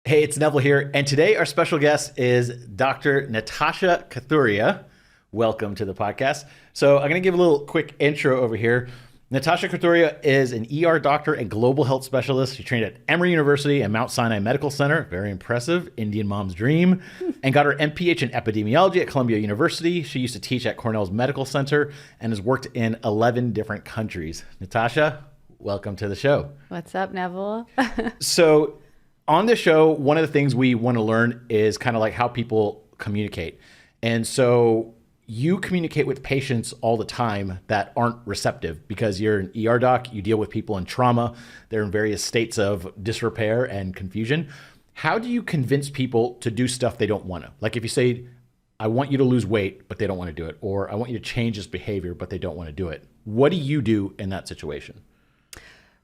Hey, it's Neville here, and today our special guest is Dr. Natasha Kathuria. Welcome to the podcast. So I'm going to give a little quick intro over here. Natasha Kathuria is an ER doctor and global health specialist. She trained at Emory University and Mount Sinai Medical Center. Very impressive. Indian mom's dream. And got her MPH in epidemiology at Columbia University. She used to teach at Cornell's Medical Center and has worked in 11 different countries. Natasha, welcome to the show. What's up, Neville? So on this show, one of the things we want to learn is kind of like how people communicate. And so you communicate with patients all the time that aren't receptive because you're an ER doc, you deal with people in trauma, they're in various states of disrepair and confusion. How do you convince people to do stuff they don't want to? Like if you say, I want you to lose weight, but they don't want to do it, or I want you to change this behavior, but they don't want to do it. What do you do in that situation?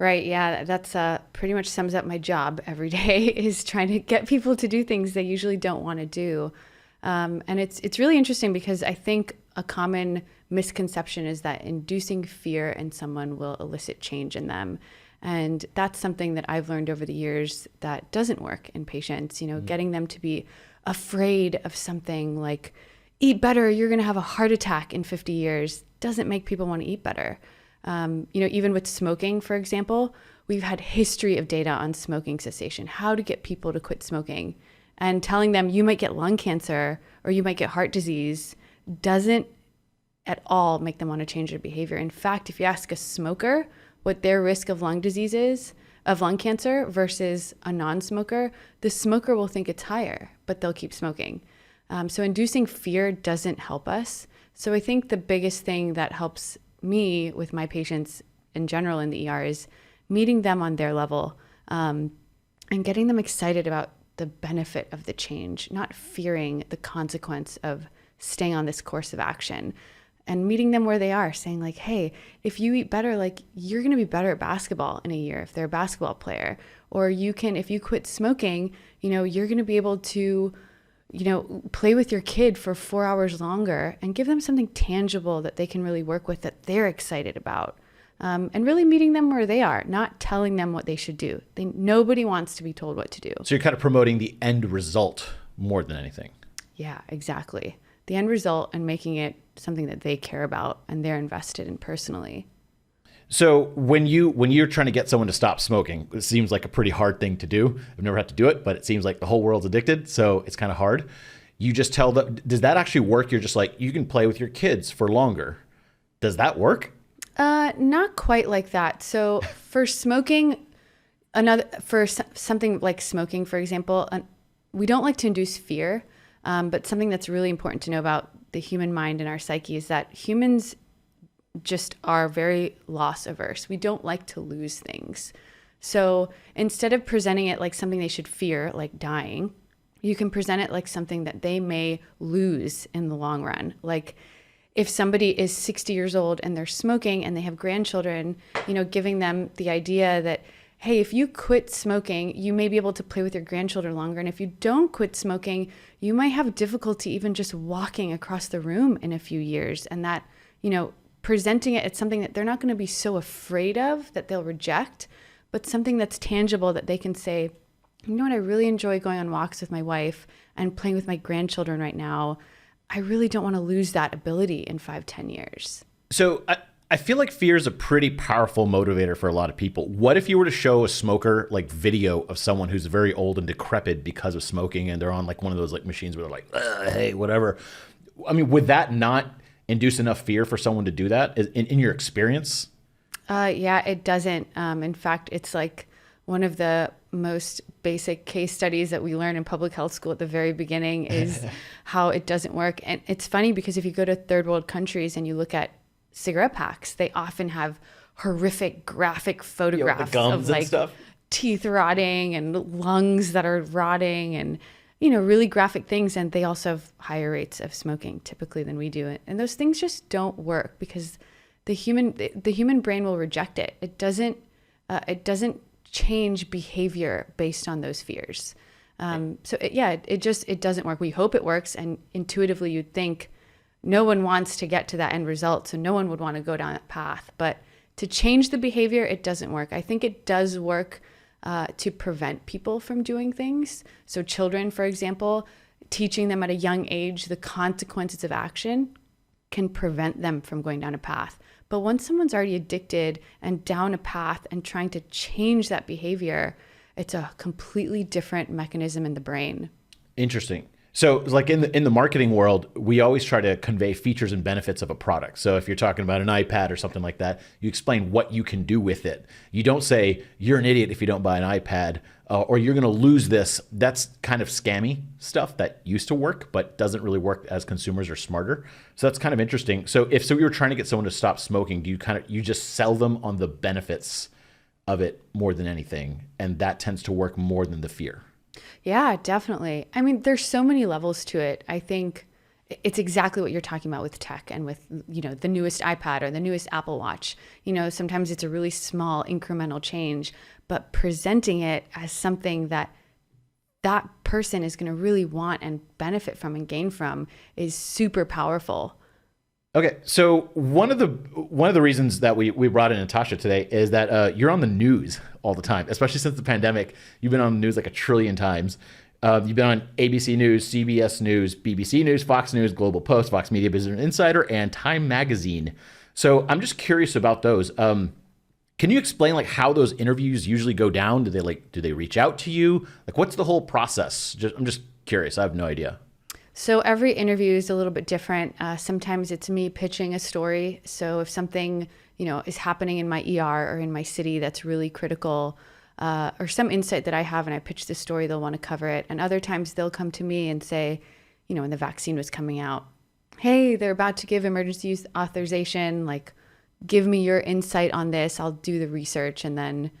Right. Yeah, that's pretty much sums up my job every day is trying to get people to do things they usually don't want to do. And it's really interesting because I think a common misconception is that inducing fear in someone will elicit change in them. And that's something that I've learned over the years that doesn't work in patients, getting them to be afraid of something like eat better, you're going to have a heart attack in 50 years doesn't make people want to eat better. Even with smoking, for example, we've had history of data on smoking cessation, how to get people to quit smoking, and telling them you might get lung cancer or you might get heart disease doesn't at all make them want to change their behavior. In fact, if you ask a smoker what their risk of lung disease is, of lung cancer versus a non-smoker, the smoker will think it's higher, but they'll keep smoking. So inducing fear doesn't help us. So I think the biggest thing that helps me with my patients in general in the ER is meeting them on their level and getting them excited about the benefit of the change, not fearing the consequence of staying on this course of action, and meeting them where they are, saying like, hey, if you eat better, like you're going to be better at basketball in a year if they're a basketball player, or if you quit smoking, you're going to be able to play with your kid for 4 hours longer and give them something tangible that they can really work with that they're excited about. And really meeting them where they are, not telling them what they should do. Nobody wants to be told what to do. So you're kind of promoting the end result more than anything. Yeah, exactly. The end result and making it something that they care about and they're invested in personally. So when you're trying to get someone to stop smoking, it seems like a pretty hard thing to do. I've never had to do it, but it seems like the whole world's addicted, so it's kind of hard. You just tell them, does that actually work? You're just like, you can play with your kids for longer. Does that work? Not quite like that. So for smoking, something like smoking, for example, we don't like to induce fear, but something that's really important to know about the human mind and our psyche is that humans just are very loss averse. We don't like to lose things. So instead of presenting it like something they should fear, like dying, you can present it like something that they may lose in the long run. Like if somebody is 60 years old and they're smoking and they have grandchildren, giving them the idea that, hey, if you quit smoking, you may be able to play with your grandchildren longer. And if you don't quit smoking, you might have difficulty even just walking across the room in a few years. And that, presenting it as something that they're not going to be so afraid of that they'll reject, but something that's tangible that they can say, you know what, I really enjoy going on walks with my wife and playing with my grandchildren right now. I really don't want to lose that ability in 5-10 years. So I feel like fear is a pretty powerful motivator for a lot of people. What if you were to show a smoker like video of someone who's very old and decrepit because of smoking and they're on like one of those like machines where they're like, hey, whatever. I mean, would that not induce enough fear for someone to do that in your experience? Yeah, it doesn't. In fact, it's like one of the most basic case studies that we learn in public health school at the very beginning is how it doesn't work. And it's funny because if you go to third world countries and you look at cigarette packs, they often have horrific graphic photographs of like stuff, teeth rotting and lungs that are rotting and really graphic things. And they also have higher rates of smoking typically than we do. And those things just don't work because the human brain will reject it. It doesn't change behavior based on those fears. It doesn't work. We hope it works. And intuitively you'd think no one wants to get to that end result. So no one would want to go down that path, but to change the behavior, it doesn't work. I think it does work to prevent people from doing things. So children, for example, teaching them at a young age the consequences of action can prevent them from going down a path. But once someone's already addicted and down a path and trying to change that behavior, it's a completely different mechanism in the brain. Interesting. So like in the marketing world, we always try to convey features and benefits of a product. So if you're talking about an iPad or something like that, you explain what you can do with it. You don't say you're an idiot if you don't buy an iPad, or you're going to lose this. That's kind of scammy stuff that used to work, but doesn't really work as consumers are smarter. So that's kind of interesting. So if you were trying to get someone to stop smoking, do you just sell them on the benefits of it more than anything, and that tends to work more than the fear? Yeah, definitely. I mean, there's so many levels to it. I think it's exactly what you're talking about with tech and with, the newest iPad or the newest Apple Watch. Sometimes it's a really small incremental change, but presenting it as something that person is going to really want and benefit from and gain from is super powerful. Okay, so one of the reasons that we brought in Natasha today is that you're on the news all the time, especially since the pandemic. You've been on the news like a trillion times. You've been on ABC News, CBS News, BBC News, Fox News, Global Post, Fox Media Business Insider, and Time Magazine. So I'm just curious about those. Can you explain like how those interviews usually go down? Do they reach out to you? Like, what's the whole process? I'm just curious. I have no idea. So every interview is a little bit different. Sometimes it's me pitching a story. So if something, is happening in my ER or in my city that's really critical, or some insight that I have and I pitch the story, they'll want to cover it. And other times they'll come to me and say, when the vaccine was coming out, hey, they're about to give emergency use authorization. Like, give me your insight on this. I'll do the research and then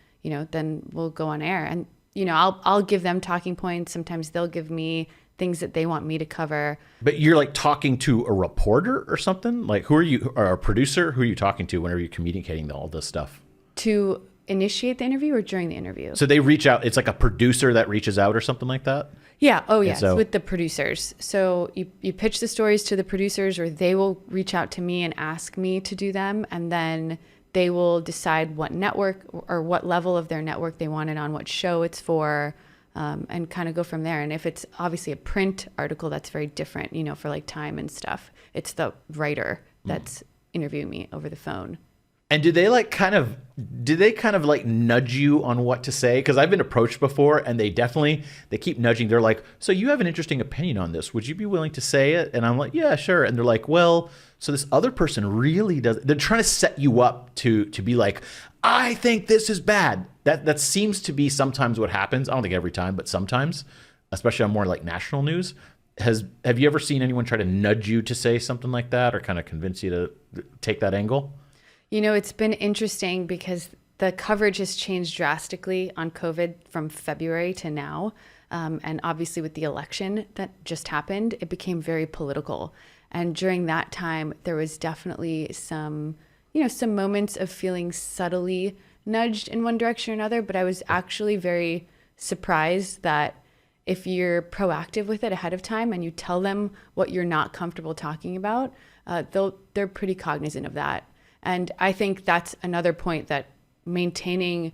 we'll go on air. And, I'll give them talking points. Sometimes they'll give me things that they want me to cover. But you're like talking to a reporter or something? Like, who are you, or a producer? Who are you talking to whenever you're communicating all this stuff? To initiate the interview or during the interview? So they reach out. It's like a producer that reaches out or something like that? Yeah. Oh, yeah. So, it's with the producers. So you pitch the stories to the producers, or they will reach out to me and ask me to do them. And then they will decide what network or what level of their network they want it on, what show it's for, and kind of go from there. And if it's obviously a print article, that's very different, for like Time and stuff. It's the writer that's interviewing me over the phone. And do they kind of like nudge you on what to say? Because I've been approached before, and they keep nudging. They're like, so you have an interesting opinion on this. Would you be willing to say it? And I'm like, yeah, sure. And they're like, well, so this other person really does. They're trying to set you up to be like, I think this is bad. That seems to be sometimes what happens. I don't think every time, but sometimes, especially on more like national news. Have you ever seen anyone try to nudge you to say something like that, or kind of convince you to take that angle? It's been interesting because the coverage has changed drastically on COVID from February to now. And obviously with the election that just happened, it became very political. And during that time, there was definitely some moments of feeling subtly nudged in one direction or another. But I was actually very surprised that if you're proactive with it ahead of time and you tell them what you're not comfortable talking about, they're pretty cognizant of that. And I think that's another point, that maintaining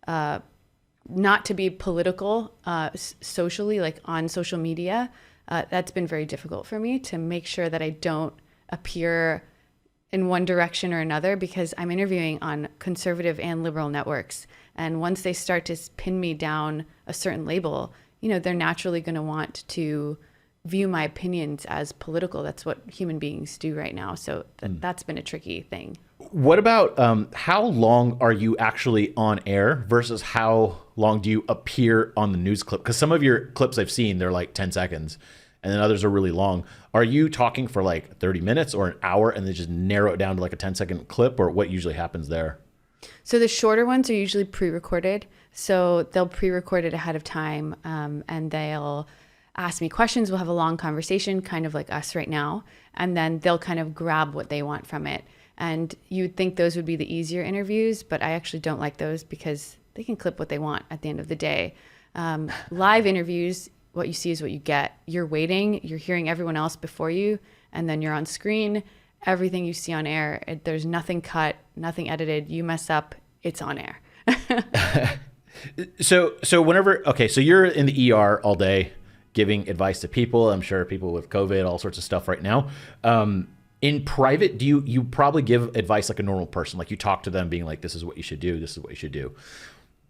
not to be political socially, like on social media, that's been very difficult for me to make sure that I don't appear in one direction or another, because I'm interviewing on conservative and liberal networks. And once they start to pin me down a certain label, they're naturally going to want to view my opinions as political. That's what human beings do right now. So that's been a tricky thing. What about how long are you actually on air versus how long do you appear on the news clip? Because some of your clips I've seen, they're like 10 seconds, and then others are really long. Are you talking for like 30 minutes or an hour and then just narrow it down to like a 10-second clip, or what usually happens there? So the shorter ones are usually pre-recorded. So they'll pre-record it ahead of time, and they'll ask me questions. We'll have a long conversation, kind of like us right now, and then they'll kind of grab what they want from it. And you'd think those would be the easier interviews, but I actually don't like those because they can clip what they want at the end of the day. Live interviews, what you see is what you get. You're waiting, you're hearing everyone else before you, and then you're on screen. Everything you see on air, there's nothing cut, nothing edited. You mess up, it's on air. So whenever, okay, so you're in the ER all day giving advice to people. I'm sure people with COVID, all sorts of stuff right now. In private, you probably give advice like a normal person? Like you talk to them being like, this is what you should do. This is what you should do.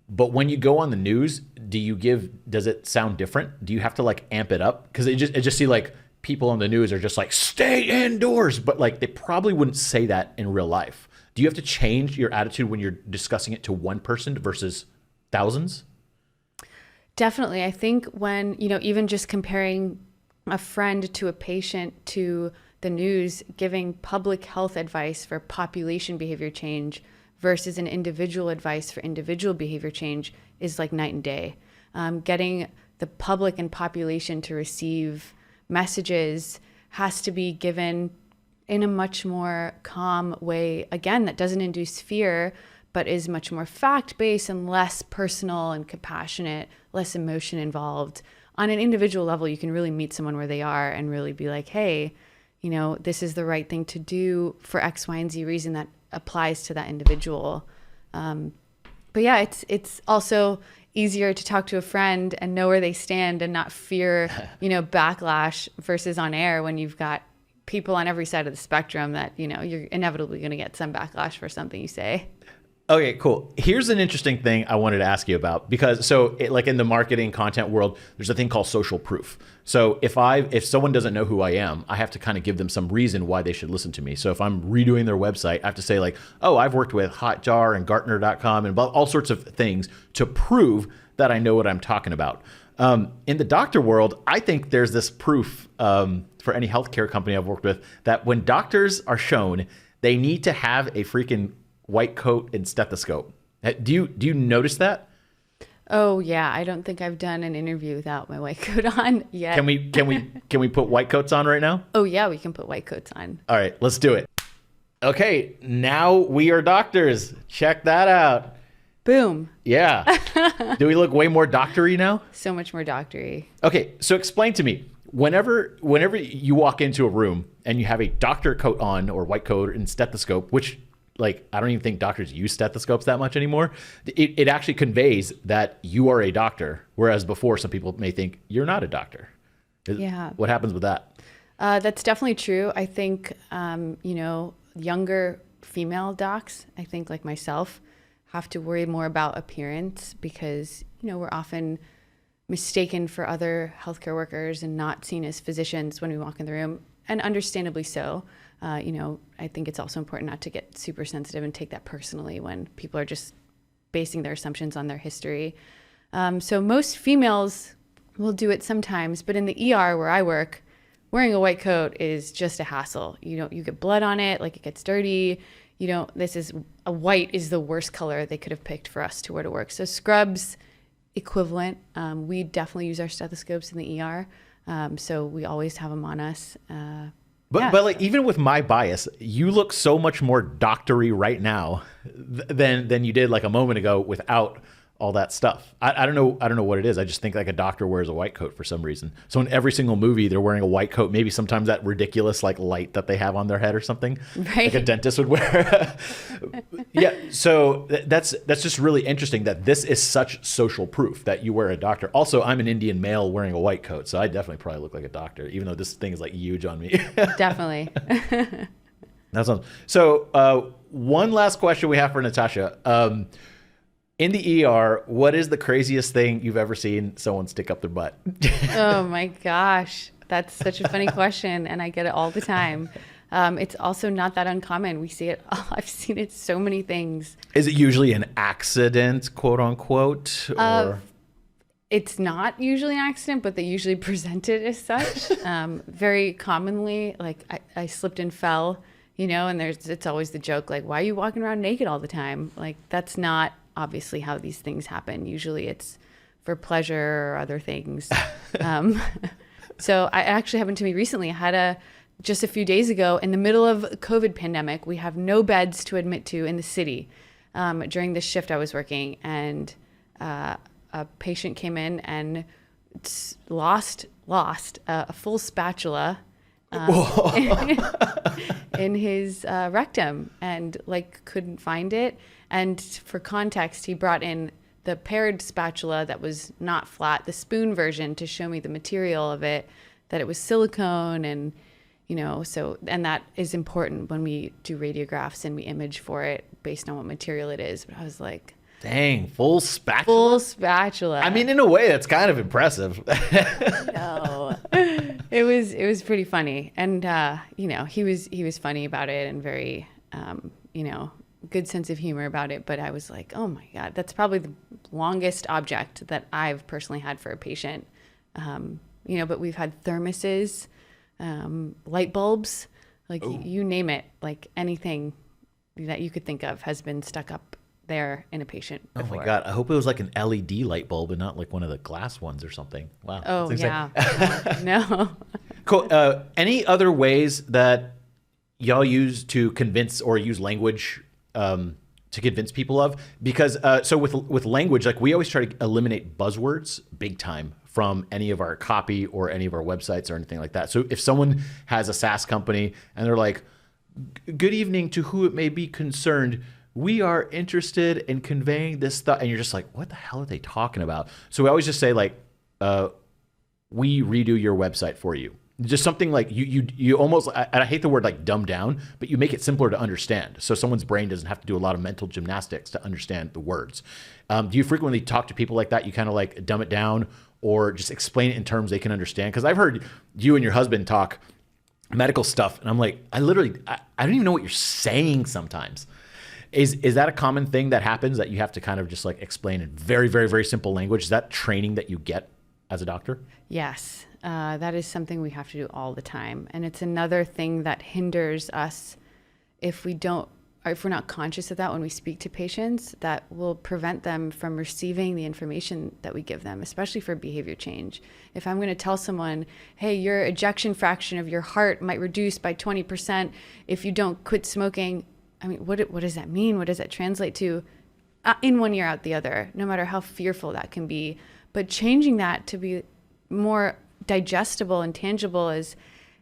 But when you go on the news, does it sound different? Do you have to like amp it up? Because I just see like people on the news are just like, stay indoors. But like they probably wouldn't say that in real life. Do you have to change your attitude when you're discussing it to one person versus thousands? Definitely. I think when, even just comparing a friend to a patient to the news, giving public health advice for population behavior change versus an individual advice for individual behavior change is like night and day. Getting the public and population to receive messages has to be given in a much more calm way, again, that doesn't induce fear, but is much more fact-based and less personal and compassionate, less emotion involved. On an individual level, you can really meet someone where they are and really be like, hey, this is the right thing to do for X, Y, and Z reason that applies to that individual. But yeah, it's also easier to talk to a friend and know where they stand and not fear, backlash versus on air when you've got people on every side of the spectrum that, you're inevitably going to get some backlash for something you say. Okay, cool. Here's an interesting thing I wanted to ask you about because like in the marketing content world, there's a thing called social proof. So if someone doesn't know who I am, I have to kind of give them some reason why they should listen to me. So if I'm redoing their website, I have to say like, oh, I've worked with Hotjar and Gartner.com and all sorts of things to prove that I know what I'm talking about. In the doctor world, I think there's this proof for any healthcare company I've worked with that when doctors are shown, they need to have a freaking white coat and stethoscope. Do you notice that? Oh yeah, I don't think I've done an interview without my white coat on yet. Can we put white coats on right now? Oh yeah, we can put white coats on. All right, let's do it. Okay, now we are doctors. Check that out. Boom. Yeah. Do we look way more doctory now? So much more doctory. Okay, so explain to me, whenever you walk into a room and you have a doctor coat on or white coat and stethoscope, which like, I don't even think doctors use stethoscopes that much anymore. It actually conveys that you are a doctor. Whereas before, some people may think you're not a doctor. Yeah. What happens with that? That's definitely true. I think, younger female docs, I think like myself, have to worry more about appearance because, we're often mistaken for other healthcare workers and not seen as physicians when we walk in the room, and understandably so. I think it's also important not to get super sensitive and take that personally when people are just basing their assumptions on their history. So most females will do it sometimes, but in the ER where I work, wearing a white coat is just a hassle. You get blood on it, like it gets dirty. White is the worst color they could have picked for us to wear to work. So scrubs equivalent. We definitely use our stethoscopes in the ER. So we always have them on us. But like even with my bias, you look so much more doctory right now than you did like a moment ago without all that stuff. I don't know what it is. I just think like a doctor wears a white coat for some reason. So in every single movie, they're wearing a white coat. Maybe sometimes that ridiculous like light that they have on their head or something, right, like a dentist would wear. Yeah. So that's just really interesting that this is such social proof that you wear a doctor. Also, I'm an Indian male wearing a white coat, so I definitely probably look like a doctor, even though this thing is like huge on me. Definitely. That sounds so. One last question we have for Natasha. In the ER, what is the craziest thing you've ever seen someone stick up their butt? Oh my gosh. That's such a funny question, and I get it all the time. It's also not that uncommon. We see it. I've seen it so many things. Is it usually an accident, quote unquote? Or? It's not usually an accident, but they usually present it as such. Very commonly, like I slipped and fell, and it's always the joke, like, why are you walking around naked all the time? Like, that's not obviously how these things happen. Usually it's for pleasure or other things. So I actually happened to me recently. I had just a few days ago in the middle of COVID pandemic, we have no beds to admit to in the city during the shift I was working. And a patient came in and lost a full spatula in his rectum and like couldn't find it. And for context, he brought in the paired spatula that was not flat, the spoon version to show me the material of it, that it was silicone and, and that is important when we do radiographs and we image for it based on what material it is. But I was like, dang, full spatula? Full spatula. I mean, in a way, that's kind of impressive. No, it was pretty funny. And, he was funny about it and very, good sense of humor about it. But I was like, oh my God, that's probably the longest object that I've personally had for a patient. But we've had thermoses, light bulbs, like you name it, like anything that you could think of has been stuck up there in a patient before. Oh my God. I hope it was like an LED light bulb and not like one of the glass ones or something. Wow. Oh yeah. No. Cool. Any other ways that y'all use to convince or use language to convince people of? Because so with language, like we always try to eliminate buzzwords big time from any of our copy or any of our websites or anything like that. So if someone has a SaaS company and they're like, good evening to who it may be concerned, we are interested in conveying this thought. And you're just like, what the hell are they talking about? So we always just say like, we redo your website for you. Just something like you almost, I hate the word like dumb down, but you make it simpler to understand. So someone's brain doesn't have to do a lot of mental gymnastics to understand the words. Do you frequently talk to people like that? You kind of like dumb it down or just explain it in terms they can understand? Because I've heard you and your husband talk medical stuff and I'm like, I don't even know what you're saying sometimes. Is that a common thing that happens that you have to kind of just like explain in very, very, very simple language? Is that training that you get as a doctor? Yes. That is something we have to do all the time. And it's another thing that hinders us if we're not conscious of that when we speak to patients, that will prevent them from receiving the information that we give them, especially for behavior change. If I'm going to tell someone, hey, your ejection fraction of your heart might reduce by 20% if you don't quit smoking. I mean, what does that mean? What does that translate to? In one ear, out the other, no matter how fearful that can be. But changing that to be more digestible and tangible is,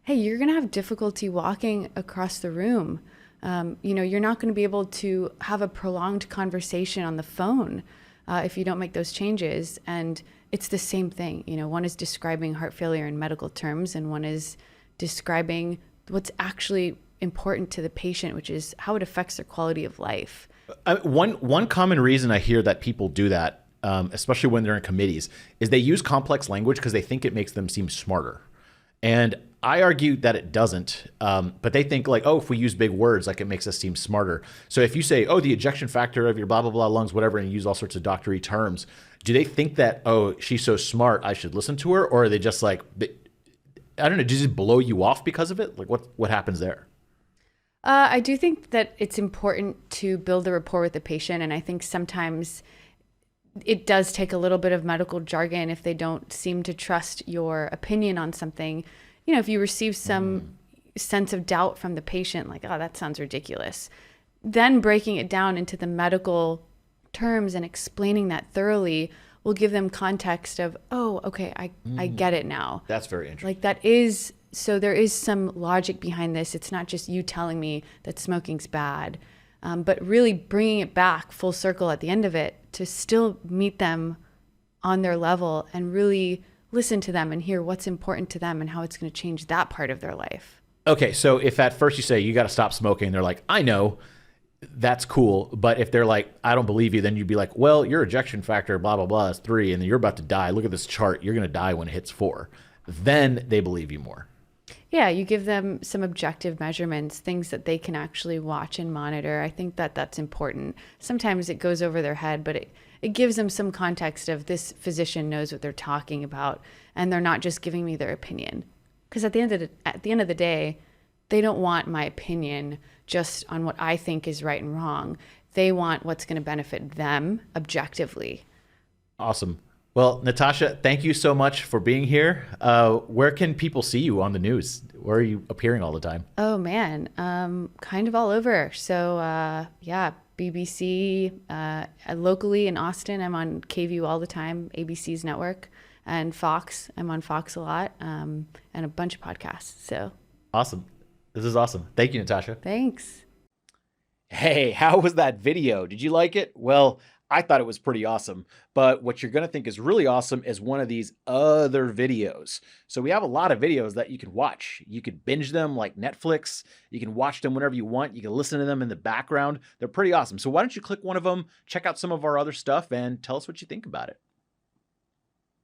hey, you're going to have difficulty walking across the room. You're not going to be able to have a prolonged conversation on the phone if you don't make those changes. And it's the same thing. One is describing heart failure in medical terms, and one is describing what's actually important to the patient, which is how it affects their quality of life. One common reason I hear that people do that, especially when they're in committees, is they use complex language because they think it makes them seem smarter. And I argue that it doesn't, but they think like, oh, if we use big words, like it makes us seem smarter. So if you say, oh, the ejection factor of your blah, blah, blah lungs, whatever, and you use all sorts of doctory terms, do they think that, oh, she's so smart, I should listen to her? Or are they just like, I don't know, does it blow you off because of it? Like what happens there? I do think that it's important to build a rapport with the patient. And I think sometimes it does take a little bit of medical jargon if they don't seem to trust your opinion on something. If you receive some sense of doubt from the patient, like, oh, that sounds ridiculous, then breaking it down into the medical terms and explaining that thoroughly will give them context of, oh, okay, I get it now. That's very interesting. Like that is, so there is some logic behind this. It's not just you telling me that smoking's bad, but really bringing it back full circle at the end of it to still meet them on their level and really listen to them and hear what's important to them and how it's going to change that part of their life. Okay, so if at first you say you got to stop smoking, they're like, I know, that's cool. But if they're like, I don't believe you, then you'd be like, well, your ejection factor, blah, blah, blah, is 3, and you're about to die. Look at this chart. You're going to die when it hits 4. Then they believe you more. Yeah, you give them some objective measurements, things that they can actually watch and monitor. I think that that's important. Sometimes it goes over their head, but it gives them some context of this physician knows what they're talking about, and they're not just giving me their opinion. Because at the end of the day, they don't want my opinion just on what I think is right and wrong. They want what's going to benefit them objectively. Awesome. Well, Natasha, thank you so much for being here. Where can people see you on the news? Where are you appearing all the time? Oh, man. Kind of all over. So, BBC. Locally in Austin, I'm on KVUE all the time, ABC's network. And Fox, I'm on Fox a lot, and a bunch of podcasts. So awesome. This is awesome. Thank you, Natasha. Thanks. Hey, how was that video? Did you like it? Well, I thought it was pretty awesome. But what you're going to think is really awesome is one of these other videos. So we have a lot of videos that you can watch. You could binge them like Netflix. You can watch them whenever you want. You can listen to them in the background. They're pretty awesome. So why don't you click one of them, check out some of our other stuff, and tell us what you think about it.